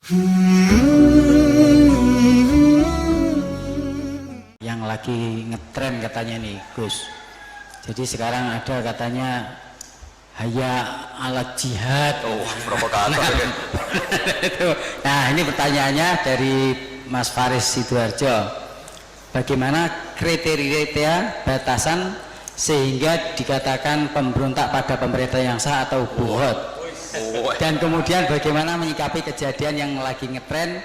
Yang lagi ngetren katanya nih Gus. Jadi sekarang ada katanya haya ala jihad. Oh, provokator. Nah ini pertanyaannya dari Mas Faris Sidoarjo. Bagaimana kriteria batasan sehingga dikatakan pemberontak pada pemerintah yang sah atau buhot? Dan kemudian bagaimana menyikapi kejadian yang lagi ngetren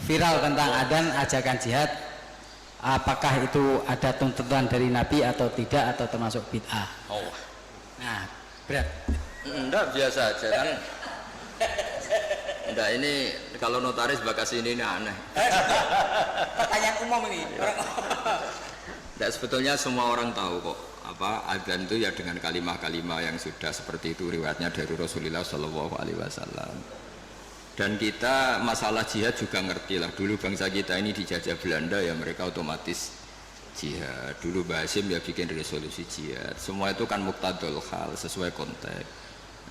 viral tentang adzan ajakan jihad? Apakah itu ada tuntutan dari Nabi atau tidak atau termasuk bid'ah? Oh. Nah, berat. Enggak, biasa aja kan. Enggak, ini kalau notaris bakas ini aneh. Pertanyaan umum ini. Enggak, sebetulnya semua orang tahu kok apa adzan itu ya dengan kalimah-kalimah yang sudah seperti itu riwayatnya dari Rasulullah Shallallahu Alaihi Wasallam. Dan kita masalah jihad juga ngerti lah. Dulu bangsa kita ini dijajah Belanda ya mereka otomatis jihad. Dulu Mbah Hasyim ya bikin resolusi jihad. Semua itu kan muqtadul hal sesuai konteks.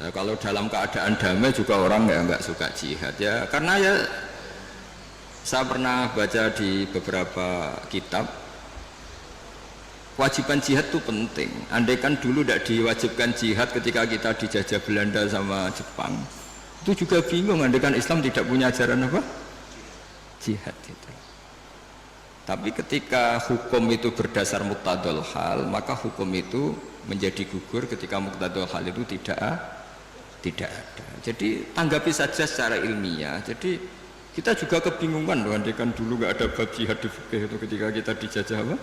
Nah, kalau dalam keadaan damai juga orang nggak suka jihad ya karena ya saya pernah baca di beberapa kitab kewajiban jihad itu penting. Andai kan dulu tidak diwajibkan jihad ketika kita dijajah Belanda sama Jepang, itu juga bingung. Andai kan Islam tidak punya ajaran apa? Jihad itu. Tapi ketika hukum itu berdasar muqtadul hal, maka hukum itu menjadi gugur ketika muqtadul hal itu tidak ada. Jadi tanggapi saja secara ilmiah. Jadi kita juga kebingungan loh, andai kan dulu nggak ada bab jihad di fikih itu ketika kita dijajah apa?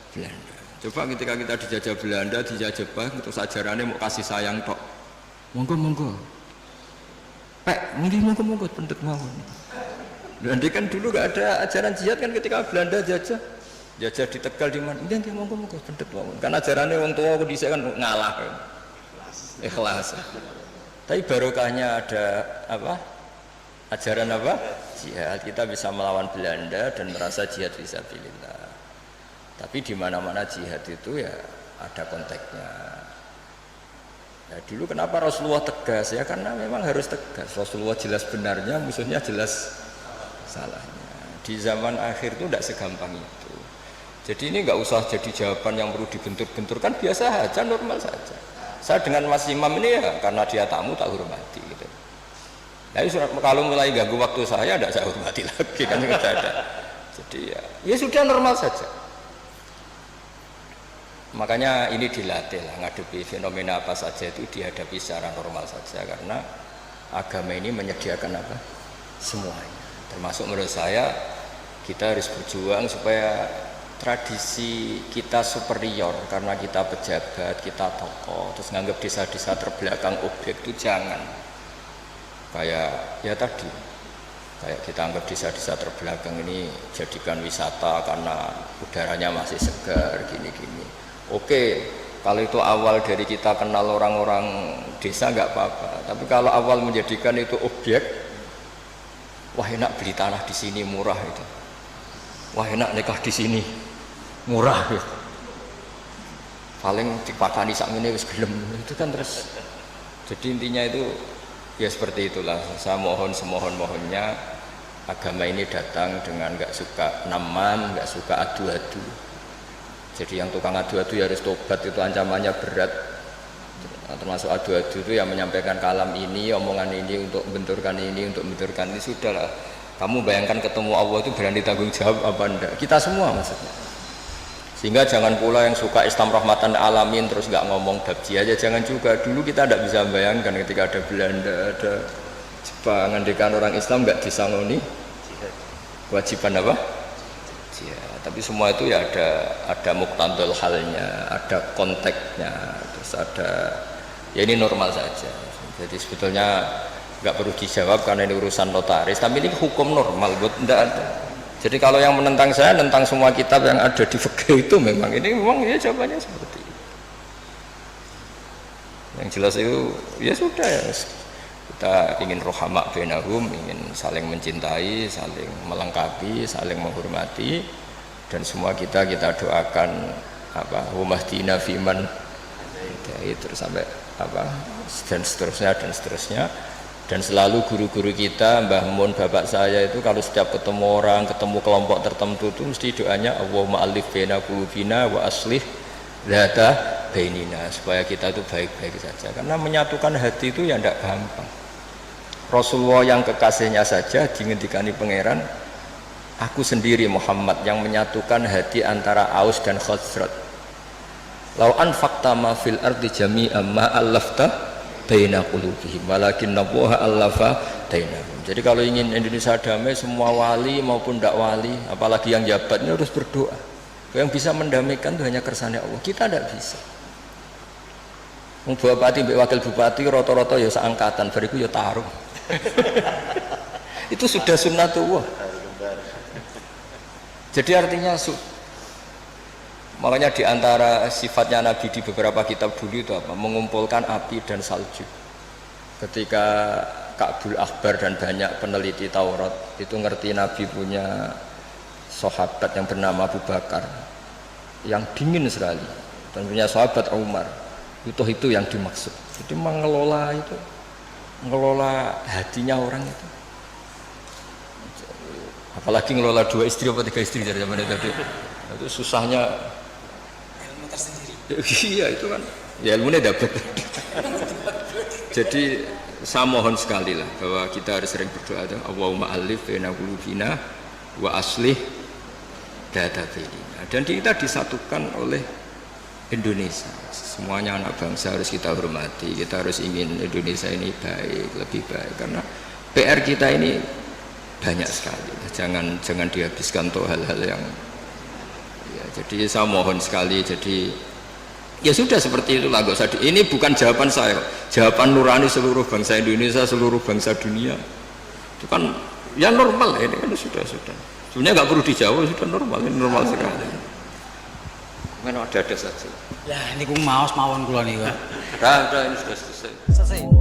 Belanda. Coba ketika kita dijajah Belanda, dijajah Jepang, terus ajarannya mau kasih sayang tok. Monggo. Pak, monggo pendet mawon. Andai kan dulu nggak ada ajaran jihad kan ketika Belanda jajah di Tegal di mana? Nggih monggo pendet mawon. Kan ajarannya wong tua dhisik kan ngalah. Ikhlas. Tapi barokahnya ada apa? Ajaran apa? Jihad. Kita bisa melawan Belanda dan merasa jihad fisabilillah. Tapi di mana-mana jihad itu ya ada konteksnya. Nah, dulu kenapa Rasulullah tegas ya? Karena memang harus tegas. Rasulullah jelas benarnya, musuhnya jelas salahnya. Di zaman akhir itu tidak segampang itu. Jadi ini nggak usah jadi jawaban yang perlu dibentur-benturkan, biasa saja, normal saja. Saya dengan Mas Imam ini ya karena dia tamu tak hormati gitu. Nah, kalau mulai ganggu waktu saya tidak saya hormati lagi kan tidak ada. Jadi ya sudah normal saja. Makanya ini dilatih lah, ngadepi fenomena apa saja itu dihadapi secara normal saja karena agama ini menyediakan apa? Semuanya. Termasuk menurut saya kita harus berjuang supaya tradisi kita superior karena kita pejabat, kita tokoh, terus nganggap desa-desa terbelakang objek itu jangan. Kayak ya tadi, kayak kita anggap desa-desa terbelakang ini jadikan wisata karena udaranya masih segar gini-gini. Oke, kalau itu awal dari kita kenal orang-orang desa nggak apa-apa. Tapi kalau awal menjadikan itu objek, wah enak beli tanah di sini murah itu. Wah enak nikah di sini murah gitu. Paling dipakani sak ngene wis gelem itu kan terus. Jadi intinya itu ya seperti itulah. Saya mohon semohon-mohonnya agama ini datang dengan nggak suka namam, nggak suka adu-adu. Jadi yang tukang adu-adu ya harus tobat, itu ancamannya berat. Termasuk adu-adu itu yang menyampaikan kalam ini, omongan ini untuk membenturkan ini, sudahlah. Kamu bayangkan ketemu Allah itu berani tanggung jawab apa enggak? Kita semua maksudnya. Sehingga jangan pula yang suka Islam rahmatan alamin terus nggak ngomong babji aja, jangan juga. Dulu kita tidak bisa bayangkan ketika ada Belanda, ada Jepang, andekan orang Islam nggak disangoni kewajiban apa? Ya, tapi semua itu ya ada muqtadul halnya, ada konteksnya, terus ada ya ini normal saja. Jadi sebetulnya nggak perlu dijawab karena ini urusan notaris, tapi ini hukum normal, buat tidak ada. Jadi kalau yang menentang saya tentang semua kitab yang ada di fikih itu memang ya jawabannya seperti itu. Yang jelas itu ya sudah ya. Kita ingin rohama bainahum, ingin saling mencintai, saling melengkapi, saling menghormati, dan semua kita doakan apa humahdina fiman terus sampai apa dan seterusnya Dan selalu guru-guru kita, Mbah Mun, bapak saya itu kalau setiap ketemu orang, ketemu kelompok tertentu itu mesti doanya Allahumma alif baina qulubina wa aslih dzata bainina, supaya kita itu baik-baik saja. Karena menyatukan hati itu ya tidak gampang. Rasulullah yang kekasihnya saja dingendikani pangeran, aku sendiri Muhammad yang menyatukan hati antara Aus dan Khazraj. Lau anfaqta ma fil ardi jami'an ma allafta baina qulubihim walakinnallaha allafa bainahum. Jadi kalau ingin Indonesia damai, semua wali maupun tidak wali, apalagi yang jabat ini harus berdoa. Yang bisa mendamaikan itu hanya kersane Allah. Kita tidak bisa. Bupati, wakil bupati, rata-rata ya seangkatan, bariku ya taruh. Itu sudah sunnatullah. Jadi artinya makanya diantara sifatnya Nabi di beberapa kitab dulu itu apa? Mengumpulkan api dan salju. Ketika Ka'bul Akhbar dan banyak peneliti Taurat itu ngerti Nabi punya sahabat yang bernama Abu Bakar yang dingin sekali, dan punya sahabat Umar, itu yang dimaksud. Jadi mengelola itu, mengelola hatinya orang itu. Apalagi ngelola 2 istri atau 3 istri dari zaman itu susahnya. Ilmu tersendiri. Iya itu kan, ya ilmunya dapat. Jadi saya mohon sekali lah bahwa kita harus sering berdoa, Allahumma alif baina qulubina wa aslih dzata bainina. Dan kita disatukan oleh Indonesia. Semuanya anak bangsa harus kita hormati. Kita harus ingin Indonesia ini baik, lebih baik, karena PR kita ini banyak sekali. Jangan dihabiskan untuk hal-hal yang ya, jadi saya mohon sekali. Jadi ya sudah seperti itulah, gak usah ini bukan jawaban saya, jawaban nurani seluruh bangsa Indonesia, seluruh bangsa dunia. Itu kan ya normal, ini kan sudah sebenarnya nggak perlu dijawab, sudah normal, ini normal sekali. Memang ada saja. Ya ini ku maos mawon kula niku. Udah ini sudah selesai. Selesai.